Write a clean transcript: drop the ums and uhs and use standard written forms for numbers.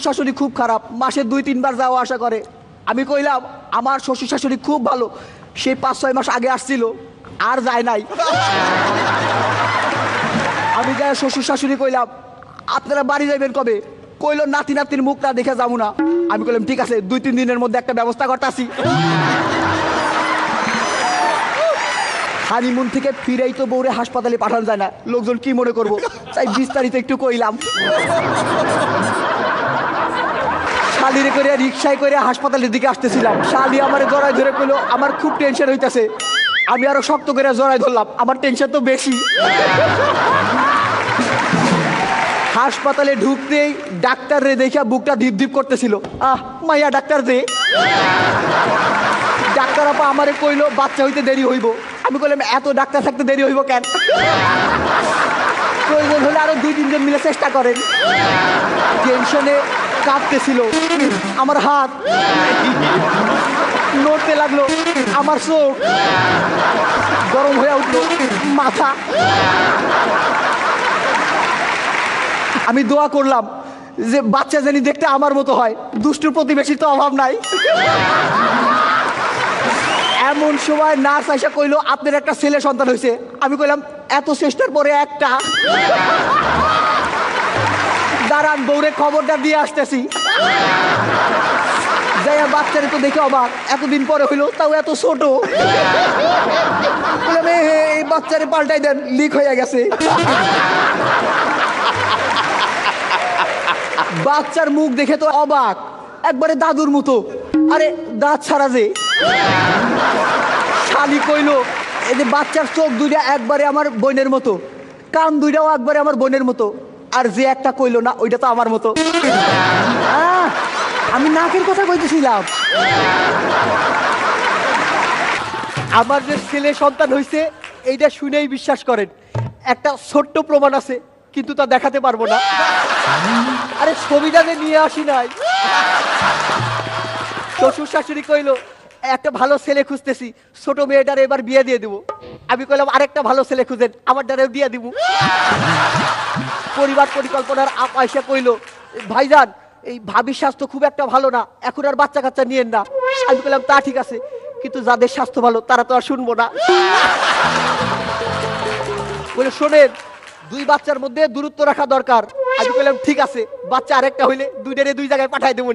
শাশুড়ি খুব খারাপ, মাসে 2-3 বার যাওয়া আসা করে। আমি কইলাম আমার শ্বশুর শাশুড়ি খুব ভালো, সে 5-6 মাস আগে আসছিল, আর যায় নাই। আমি যাই শ্বশুর শাশুড়ি কইলাম আপনারা বাড়ি যাইবেন কবে? কইল নাতি নাতির মুখ না দেখে যাবো না। আমি কইলাম ঠিক আছে, 2-3 দিনের মধ্যে একটা ব্যবস্থা করতেছি। হানিমুন থেকে ফিরেই তো বউরে হাসপাতালে পাঠানো যায় না, লোকজন কি মনে করবো, তাই বিস্তারিত একটু কইলাম। শালিরে করে রিক্সায় করে হাসপাতালের দিকে আসতেছিলাম, শালি আমার জড়াই ধরে কইলো আমার খুব টেনশন হইতেছে। আমি আরো শক্ত করে জড়াই ধরলাম, আমার টেনশন তো বেশি। হাসপাতালে ঢুকতেই ডাক্তার রে দেখে বুকটা ধীপ ধীপ করতেছিল। মাইয়া ডাক্তার রে। ডাক্তার আপা আমারে কইলো বাচ্চা হইতে দেরি হইব। আমি কইলাম এত ডাক্তার থাকতে দেরি হইব কেন? প্রয়োজন হলে আরো 2-3 জন মিলে চেষ্টা করেন। টেনশনে কাঁপতেছিল আমার হাত, নড়তে লাগলো আমার চোখ, গরম হয়ে উঠলো মাথা। আমি দোয়া করলাম যে বাচ্চা জানি দেখতে আমার মতো হয়, দুষ্টুর প্রতিবেশীর তো অভাব নাই। এমন সময় নার্স আইসা কইলো আপনার একটা ছেলে সন্তান হয়েছে। আমি কইলাম এত চেষ্টার পরে একটা? দাঁড়ান বউরে খবরটা দিয়ে আসতেছি। যাই বাচ্চারে তো দেখে অবাক, এতদিন পরে হইলো, তাও এত ছোট। এই বাচ্চারে পাল্টাই দেন, লিক হয়ে গেছে। বাচ্চার মুখ দেখে তো অবাক, একবারে দাদুর মতো। আরে দাঁত ছাড়া যে। শালি কইলো এই যে বাচ্চার চোখ দুইটা একবারে আমার বোনের মতো, কান দুইটাও একবারে আমার বোনের মতো, আর যে একটা কইলো না ওইটা তো আমার মতো। আমি নাকের কথা কইতেছিলাম। আমার যে ছেলে সন্তান হয়েছে এইটা শুনেই বিশ্বাস করেন। একটা ছোট্ট প্রমাণ আছে, কিন্তু তা দেখাতে পারবো না। আরে ছবিটা যে নিয়ে আসি নাই। শ্বশুর শাশুড়ি কইলো একটা ভালো ছেলে খুঁজতেছি, ছোট মেয়েটার এবার বিয়ে দিয়ে দিব। আমি কইলাম আরেকটা ভালো ছেলে খুঁজেন, আমার দ্বারাও দিয়ে দিব। পরিবার পরিকল্পনার আয়সা কইলো ভাইজান এই ভাবির স্বাস্থ্য খুব একটা ভালো না, এখন আর বাচ্চা কাচ্চা নিয়েন না। আমি কইলাম তা ঠিক আছে, কিন্তু যাদের স্বাস্থ্য ভালো তারা তো আর শুনবো না। বলে শোনেন 2 বাচ্চার মধ্যে দূরত্ব রাখা দরকার। আমি কইলাম ঠিক আছে, বাচ্চা আরেকটা হইলে 2টারে 2 জায়গায় পাঠাই দেবো।